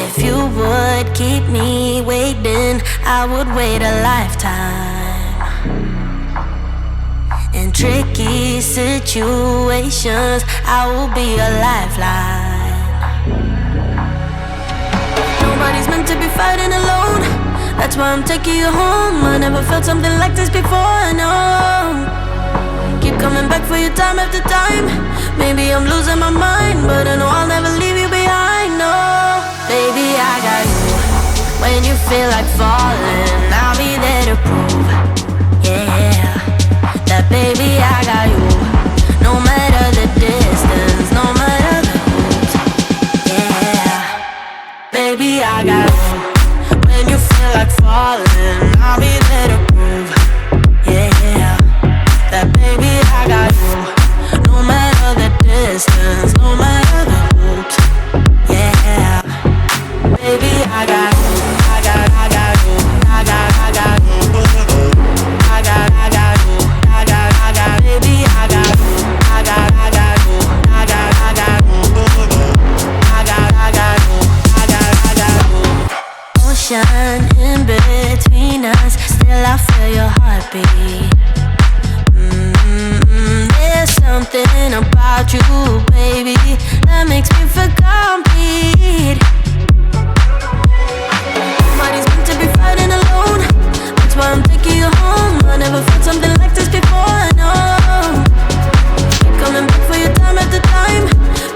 If you would keep me waiting, I would wait a lifetime. In tricky situations, I will be a lifeline. Nobody's meant to be fighting alone. That's why I'm taking you home. I never felt something like this before, no. Keep coming back for you time after time. Maybe I'm losing my mind, but I know I'll never leave you behind, no. Baby, I got you. When you feel like falling, I'll be there to prove, yeah, that baby, I got you. No matter the distance, no matter the hoops, yeah, baby, I got you. When you feel like falling, I'll be there to prove, yeah, that baby, I got you. No matter the distance, no matter the hoops, yeah, baby, I got you. I got you. I got you. I got you. I got you. Baby, I got you. I got you. I got you. I got you. Ocean in between us, still I feel your heartbeat. There's something about you, baby, that makes me feel complete. Nobody's meant to be fighting alone. That's why I'm taking you home. I never felt something like this before, no. Keep coming back for you time after time.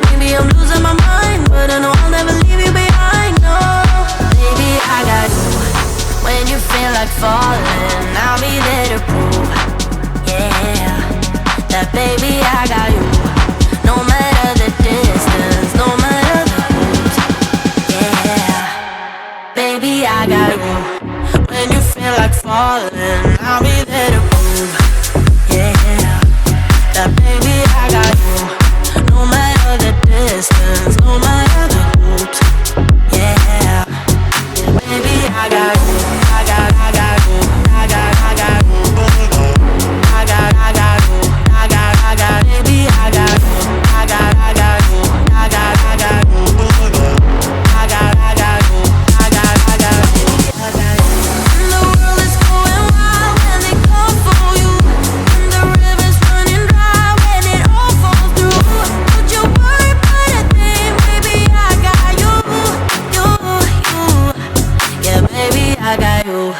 Maybe I'm losing my mind, but I know I'll never leave you behind, no. Baby, I got you. When you feel like falling, I'll be there to prove, yeah, that baby, I got you. No matter the distance, no matter the hoops, yeah, baby, I got you. When you feel like falling, I'll be there to prove, yeah, that baby, I got you. No matter the distance, no matter the hoops, yeah, baby, I got you. I got you. I got you. I got you. I got you. Baby, I got you. I got you. I got you. I got you. And the world is going wild when they come for you. And the river's running dry when it all falls through. Don't you worry about a thing, baby, I got you. Yeah, baby, I got you.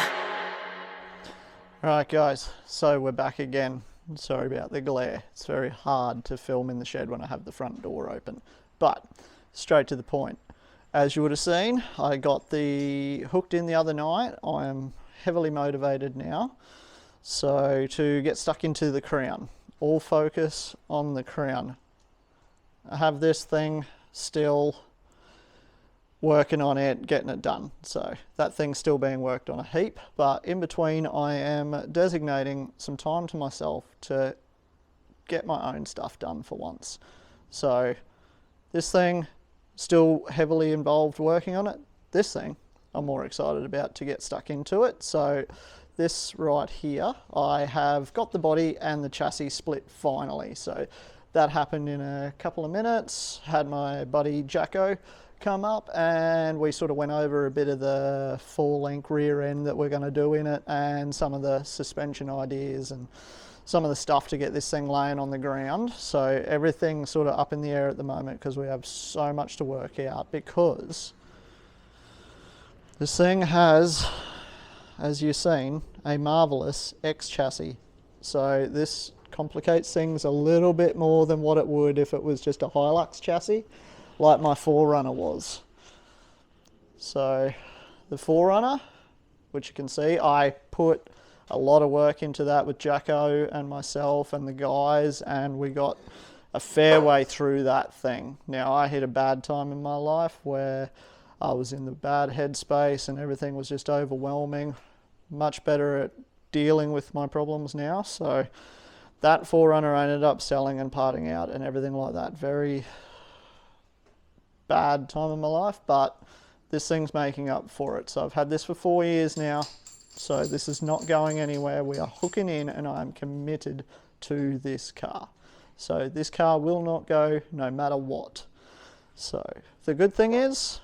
Alright guys, so we're back again. Sorry about the glare. It's very hard to film in the shed when I have the front door open. But straight to the point. As you would have seen, I got the hooked in the other night. I am heavily motivated now. So to get stuck into the crown. All focus on the crown. I have this thing still working on it, getting it done. So that thing's still being worked on a heap, but in between I am designating some time to myself to get my own stuff done for once. So this thing, still heavily involved working on it. This thing, I'm more excited about to get stuck into it. So this right here, I have got the body and the chassis split finally. So that happened in a couple of minutes. Had my buddy Jacko come up and we sort of went over a bit of the 4-link rear end that we're going to do in it and some of the suspension ideas and some of the stuff to get this thing laying on the ground. So everything's sort of up in the air at the moment because we have so much to work out, because this thing has, as you've seen, a marvelous X chassis. So this complicates things a little bit more than what it would if it was just a Hilux chassis, like my 4Runner was. So the 4Runner, which you can see, I put a lot of work into that with Jacko and myself and the guys, and we got a fair way through that thing. Now, I hit a bad time in my life where I was in the bad headspace and everything was just overwhelming. Much better at dealing with my problems now. So that 4Runner I ended up selling and parting out and everything like that. Very bad time in my life, but this thing's making up for it. So I've had this for 4 years now, so this is not going anywhere. We are hooking in and I'm committed to this car. So this car will not go no matter what. So the good thing is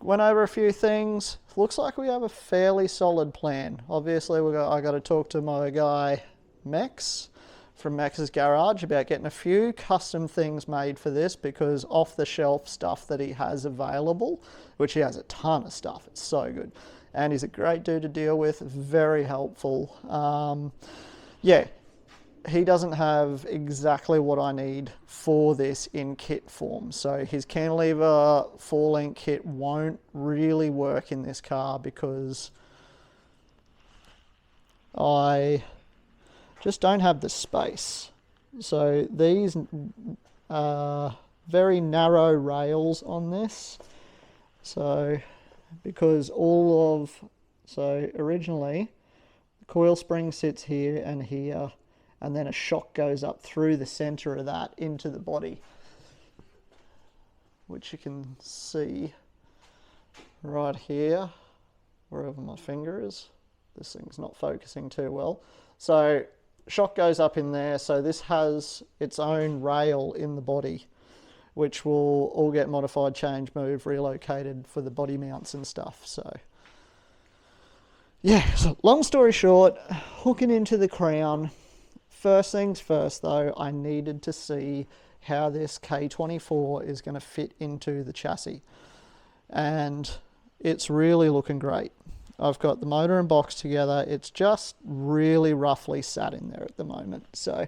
went over a few things. Looks like we have a fairly solid plan. Obviously, I got to talk to my guy Mex from Mex's Garage about getting a few custom things made for this, because off-the-shelf stuff that he has available, which he has a ton of stuff, it's so good. And he's a great dude to deal with, very helpful. Yeah, he doesn't have exactly what I need for this in kit form. So his cantilever 4-link kit won't really work in this car because I just don't have the space. So these very narrow rails on this. So because so originally the coil spring sits here and here, and then a shock goes up through the center of that into the body, which you can see right here, wherever my finger is. This thing's not focusing too well. So shock goes up in there, so this has its own rail in the body, which will all get modified, change, move, relocated for the body mounts and stuff. So yeah, so long story short, hooking into the crown. First things first though, I needed to see how this K24 is going to fit into the chassis, and it's really looking great. I've got the motor and box together. It's just really roughly sat in there at the moment. So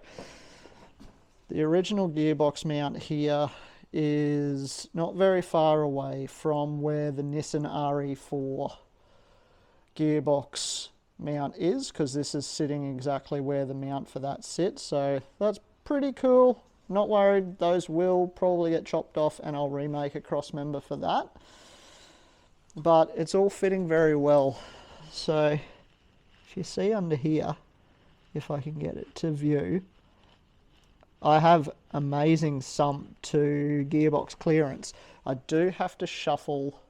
the original gearbox mount here is not very far away from where the Nissan RE4 gearbox mount is, because this is sitting exactly where the mount for that sits. So that's pretty cool. Not worried, those will probably get chopped off and I'll remake a cross member for that. But it's all fitting very well. So if you see under here, if I can get it to view, I have amazing sump to gearbox clearance. I do have to shuffle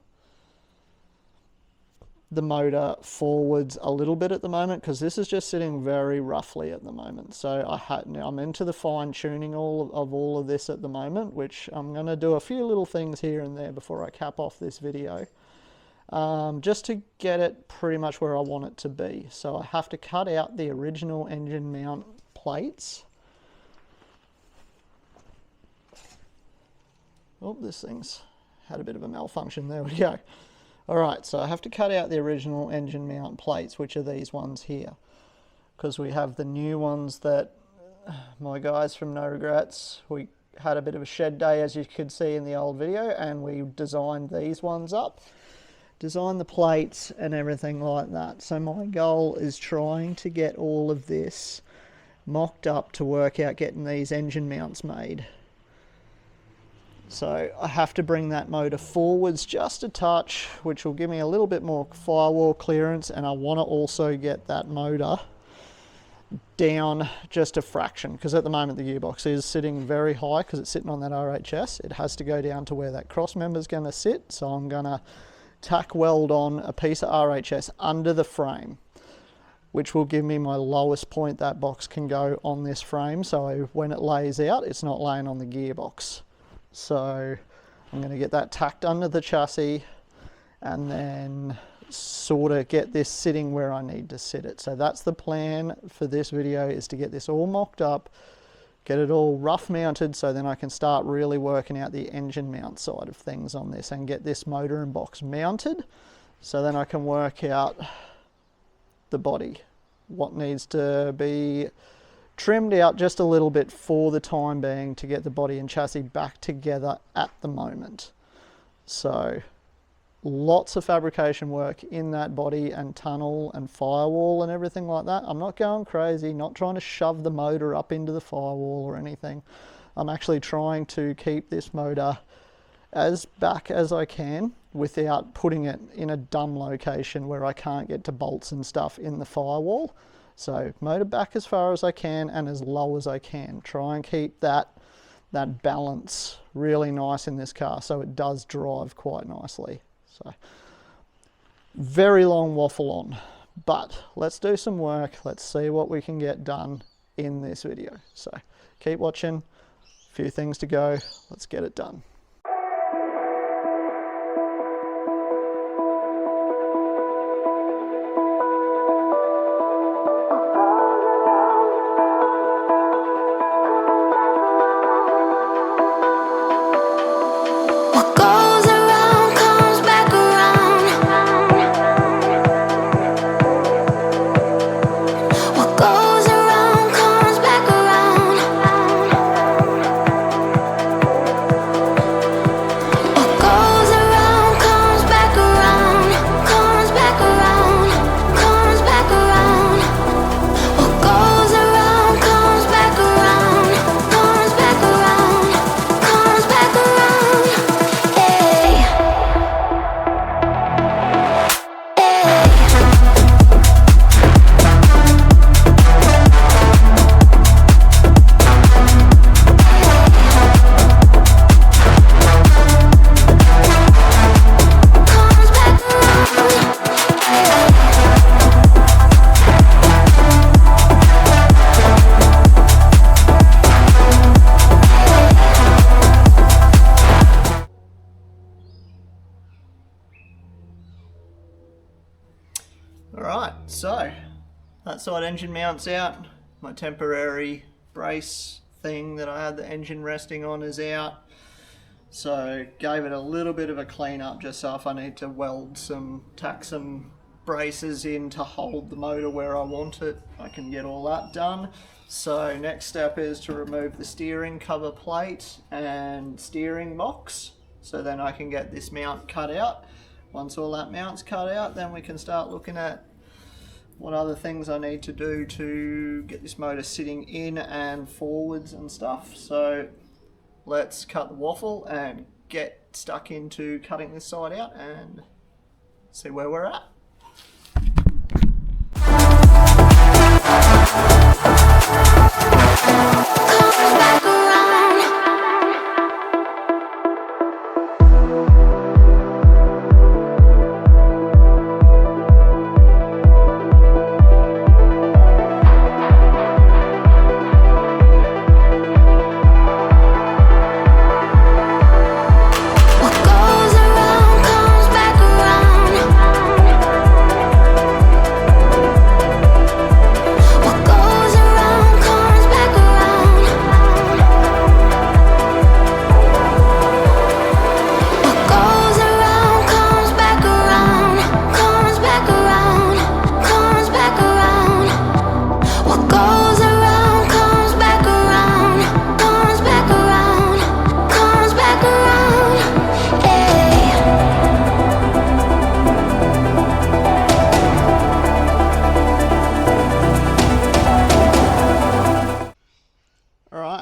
the motor forwards a little bit at the moment, because this is just sitting very roughly at the moment. So I'm into the fine tuning of all of this at the moment, which I'm going to do a few little things here and there before I cap off this video, just to get it pretty much where I want it to be. So I have to cut out the original engine mount plates. Oh, this thing's had a bit of a malfunction. There we go. Alright, so I have to cut out the original engine mount plates, which are these ones here, because we have the new ones that my guys from No Regrets, we had a bit of a shed day, as you could see in the old video, and we designed these ones up, designed the plates and everything like that. So my goal is trying to get all of this mocked up to work out getting these engine mounts made. So I have to bring that motor forwards just a touch, which will give me a little bit more firewall clearance, and I want to also get that motor down just a fraction, because at the moment the gearbox is sitting very high because it's sitting on that RHS. It has to go down to where that cross member is going to sit, so I'm going to tack weld on a piece of RHS under the frame, which will give me my lowest point that box can go on this frame, so when it lays out it's not laying on the gearbox. So I'm going to get that tacked under the chassis and then sort of get this sitting where I need to sit it. So that's the plan for this video, is to get this all mocked up, get it all rough mounted, so then I can start really working out the engine mount side of things on this and get this motor and box mounted, so then I can work out the body, what needs to be trimmed out just a little bit for the time being to get the body and chassis back together at the moment. So lots of fabrication work in that body and tunnel and firewall and everything like that. I'm not going crazy, not trying to shove the motor up into the firewall or anything. I'm actually trying to keep this motor as back as I can without putting it in a dumb location where I can't get to bolts and stuff in the firewall. So motor back as far as I can and as low as I can. Try and keep that balance really nice in this car so it does drive quite nicely. So very long waffle on, but let's do some work. Let's see what we can get done in this video. So keep watching, a few things to go. Let's get it done. Alright, so that side engine mounts out. My temporary brace thing that I had the engine resting on is out. So gave it a little bit of a clean up just so if I need to tack some braces in to hold the motor where I want it, I can get all that done. So next step is to remove the steering cover plate and steering box, so then I can get this mount cut out. Once all that mount's cut out, then we can start looking at what other things I need to do to get this motor sitting in and forwards and stuff. So let's cut the waffle and get stuck into cutting this side out and see where we're at.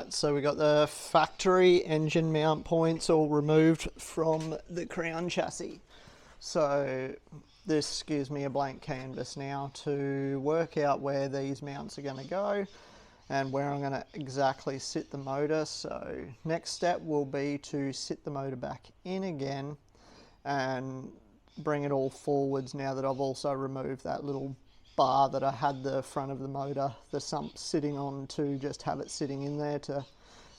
So we got the factory engine mount points all removed from the crown chassis. So this gives me a blank canvas now to work out where these mounts are going to go and where I'm going to exactly sit the motor. So next step will be to sit the motor back in again and bring it all forwards now that I've also removed that little bar that I had the front of the motor, the sump sitting on, to just have it sitting in there to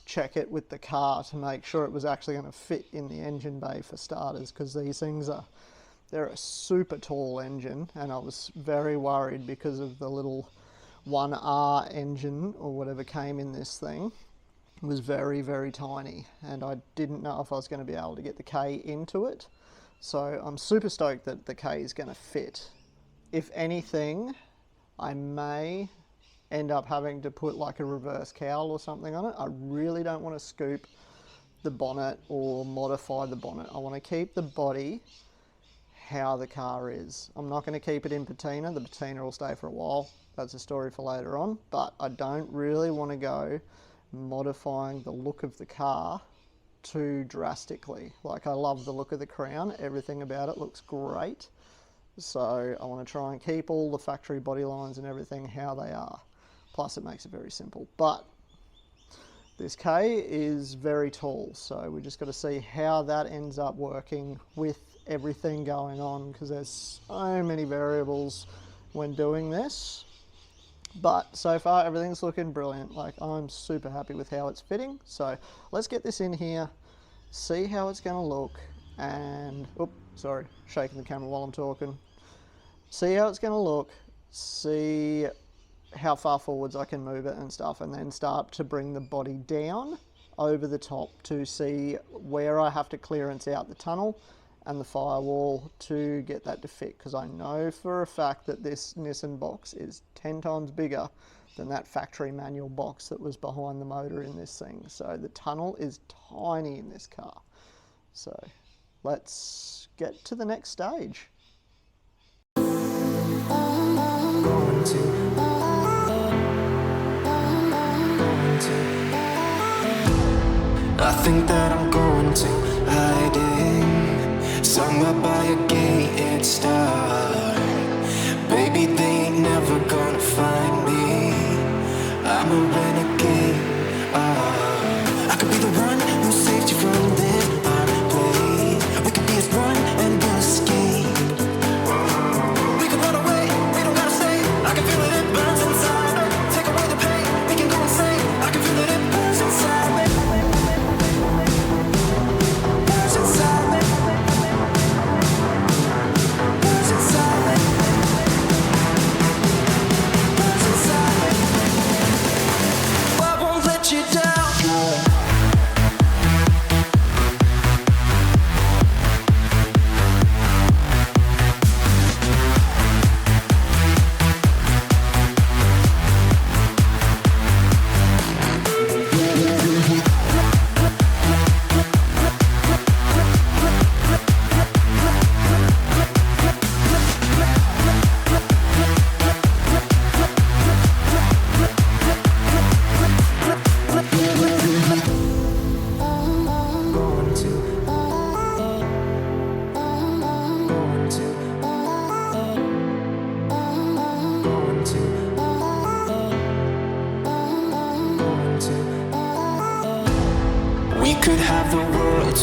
check it with the car to make sure it was actually going to fit in the engine bay for starters, because these things they're a super tall engine and I was very worried because of the little 1R engine or whatever came in this thing. It was very, very tiny and I didn't know if I was going to be able to get the K into it. So I'm super stoked that the K is going to fit. If anything, I may end up having to put like a reverse cowl or something on it. I really don't want to scoop the bonnet or modify the bonnet. I want to keep the body how the car is. I'm not going to keep it in patina. The patina will stay for a while. That's a story for later on. But I don't really want to go modifying the look of the car too drastically. Like, I love the look of the crown. Everything about it looks great. So I want to try and keep all the factory body lines and everything how they are. Plus it makes it very simple. But this K is very tall, so we just got to see how that ends up working with everything going on, because there's so many variables when doing this. But so far everything's looking brilliant. Like, I'm super happy with how it's fitting. So let's get this in here, see how it's going to look, and sorry, shaking the camera while I'm talking. See how it's going to look, see how far forwards I can move it and stuff, and then start to bring the body down over the top to see where I have to clearance out the tunnel and the firewall to get that to fit, because I know for a fact that this Nissan box is 10 times bigger than that factory manual box that was behind the motor in this thing. So the tunnel is tiny in this car. So let's get to the next stage. I think that I'm going to hiding somewhere by a gated star. Baby, they ain't never gonna find me. I'm a renegade. I could be the one who saved you from this play. We could be as one and we'll escape. We could run away, we don't gotta stay. I can feel it, it burns inside. Take away the pain, we can go insane. I can feel it, it burns inside me. Burns inside me. Burns inside me.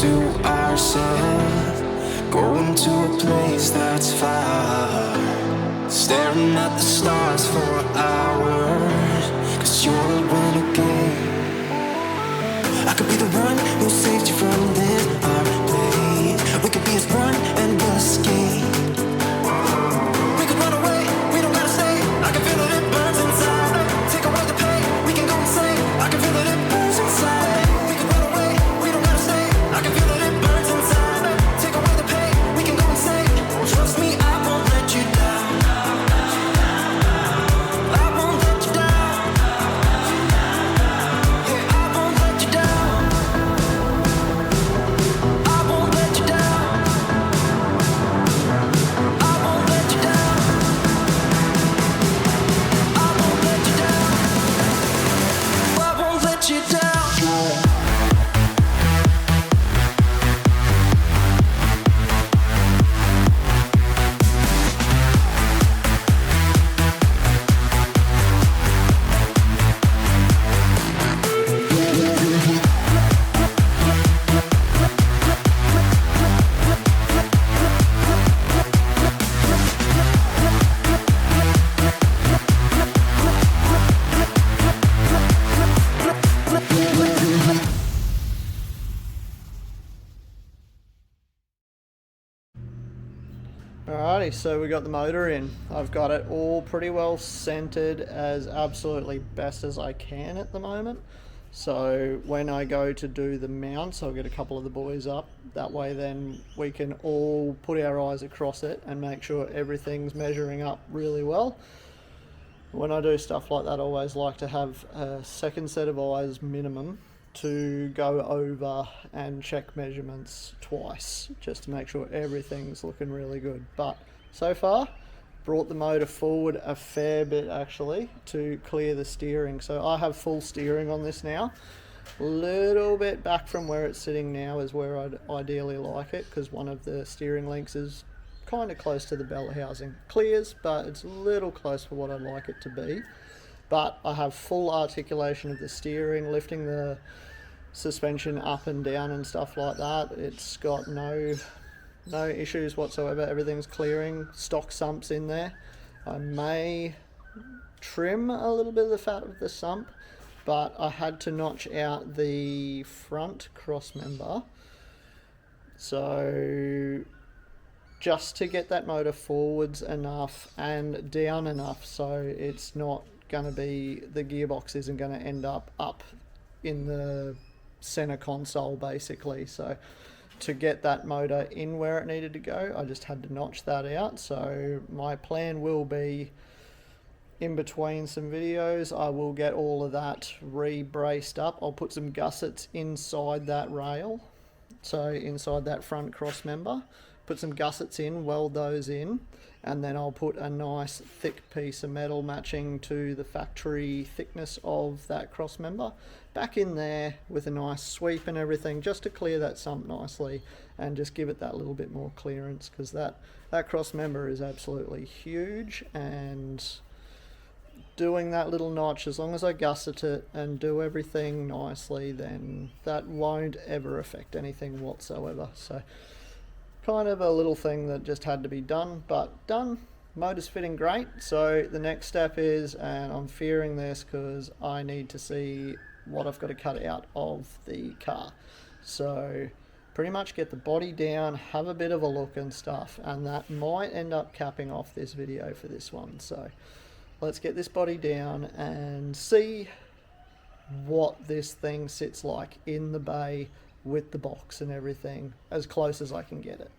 to ourselves, going to a place that's far, staring at the stars for hours, 'cause you're a renegade. I could be the one who saved you from this heartbreak. We could be as one and we'll escape. We could run away, we don't gotta stay. I can feel that it burns inside. Take away the pain, we can go insane. I can feel that it burns inside. We could run away, we don't gotta stay. I can feel that it burns inside. Take away the pain, we can go insane. Trust me, I won't let you down. I won't let you down. Yeah, I won't let you down. I won't let you down. I won't let you down. I won't let you down. I won't let you down. Alrighty, so we got the motor in. I've got it all pretty well centered as absolutely best as I can at the moment. So when I go to do the mounts, I'll get a couple of the boys up. That way then we can all put our eyes across it and make sure everything's measuring up really well. When I do stuff like that, I always like to have a second set of eyes minimum to go over and check measurements twice, just to make sure everything's looking really good. But so far, brought the motor forward a fair bit actually to clear the steering. So I have full steering on this now. A little bit back from where it's sitting now is where I'd ideally like it, because one of the steering links is kind of close to the bell housing. Clears, but it's a little close for what I'd like it to be. But I have full articulation of the steering, lifting the suspension up and down and stuff like that. It's got no issues whatsoever. Everything's clearing. Stock sumps in there. I may trim a little bit of the fat of the sump, but I had to notch out the front crossmember. So just to get that motor forwards enough and down enough so it's not going to be, the gearbox isn't going to end up in the center console basically. So to get that motor in where it needed to go, I just had to notch that out. So my plan will be, in between some videos, I will get all of that re-braced up. I'll put some gussets inside that rail, so inside that front cross member, put some gussets in, weld those in, and then I'll put a nice thick piece of metal matching to the factory thickness of that cross member back in there with a nice sweep and everything, just to clear that sump nicely and just give it that little bit more clearance, because that cross member is absolutely huge. And doing that little notch, as long as I gusset it and do everything nicely, then that won't ever affect anything whatsoever. So kind of a little thing that just had to be done, but done. Motor's fitting great. So the next step is, and I'm fearing this because I need to see what I've got to cut out of the car. So pretty much get the body down, have a bit of a look and stuff, and that might end up capping off this video for this one. So let's get this body down and see what this thing sits like in the bay with the box and everything, as close as I can get it.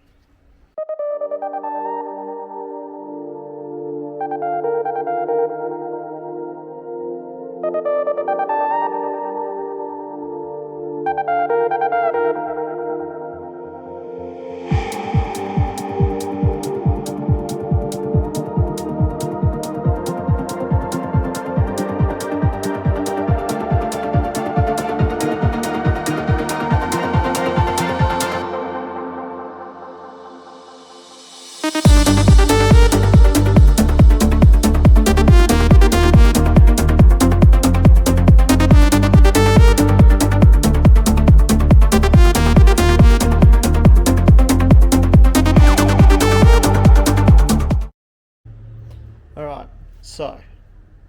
So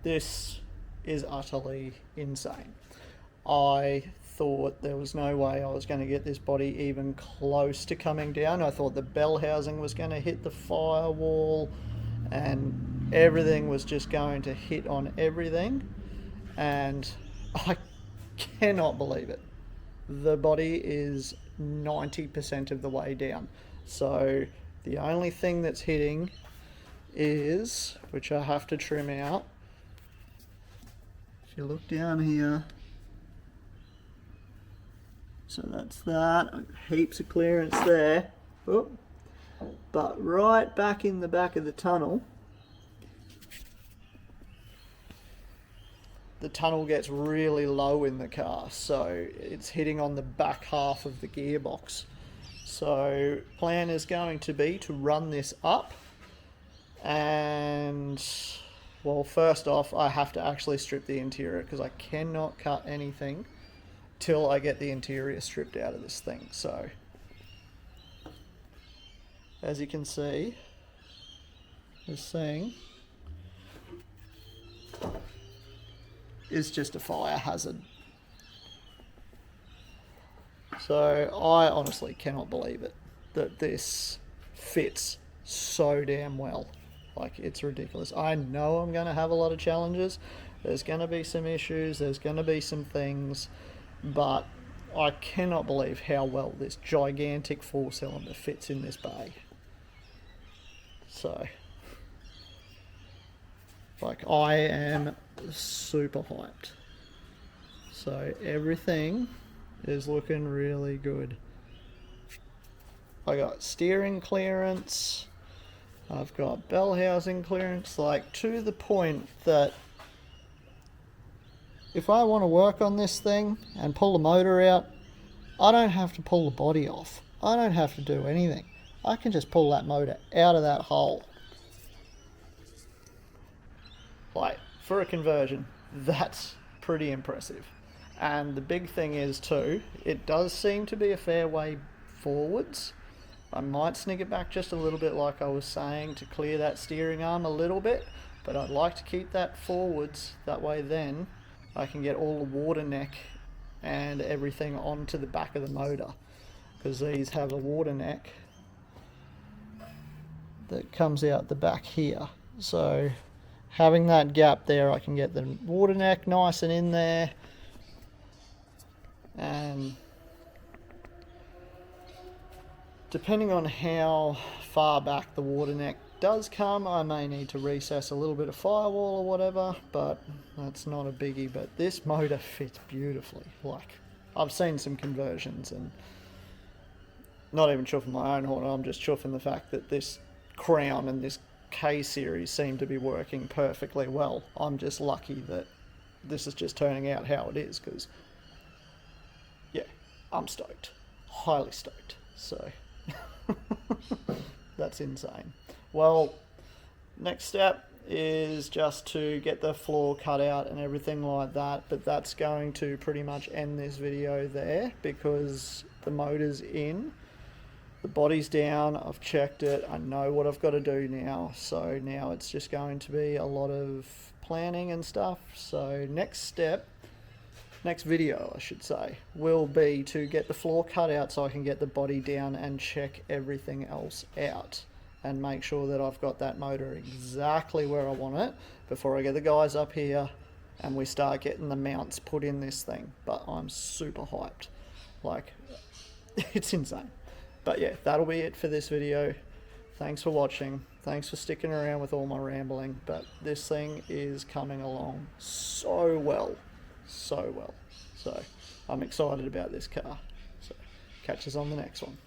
this is utterly insane. I thought there was no way I was going to get this body even close to coming down. I thought the bell housing was going to hit the firewall and everything was just going to hit on everything, and I cannot believe it. The body is 90% of the way down. So the only thing that's hitting is, which I have to trim out, if you look down here, so that's that, heaps of clearance there. Oop. But right back in the back of the tunnel gets really low in the car, so it's hitting on the back half of the gearbox. So plan is going to be to run this up, and well, first off I have to actually strip the interior because I cannot cut anything till I get the interior stripped out of this thing. So as you can see, this thing is just a fire hazard. So I honestly cannot believe it that this fits so damn well. Like, it's ridiculous. I know I'm going to have a lot of challenges. There's going to be some issues. There's going to be some things. But I cannot believe how well this gigantic 4-cylinder fits in this bay. So, like, I am super hyped. So everything is looking really good. I got steering clearance, I've got bell housing clearance, like to the point that if I want to work on this thing and pull the motor out, I don't have to pull the body off. I don't have to do anything. I can just pull that motor out of that hole. Like, for a conversion, that's pretty impressive. And the big thing is too, it does seem to be a fair way forwards. I might sneak it back just a little bit like I was saying to clear that steering arm a little bit, but I'd like to keep that forwards, that way then I can get all the water neck and everything onto the back of the motor, because these have a water neck that comes out the back here. So having that gap there, I can get the water neck nice and in there, and depending on how far back the water neck does come, I may need to recess a little bit of firewall or whatever, but that's not a biggie. But this motor fits beautifully. Like, I've seen some conversions and not even chuffing my own horn, I'm just chuffing the fact that this Crown and this K series seem to be working perfectly well. I'm just lucky that this is just turning out how it is, because yeah, I'm stoked, highly stoked. So that's insane. Well, next step is just to get the floor cut out and everything like that, but that's going to pretty much end this video there, because the motor's in, the body's down, I've checked it, I know what I've got to do now. So now it's just going to be a lot of planning and stuff. So next video I should say, will be to get the floor cut out so I can get the body down and check everything else out and make sure that I've got that motor exactly where I want it before I get the guys up here and we start getting the mounts put in this thing. But I'm super hyped, like, it's insane. But yeah, that'll be it for this video. Thanks for watching, thanks for sticking around with all my rambling, but this thing is coming along so well. So I'm excited about this car. So catch us on the next one.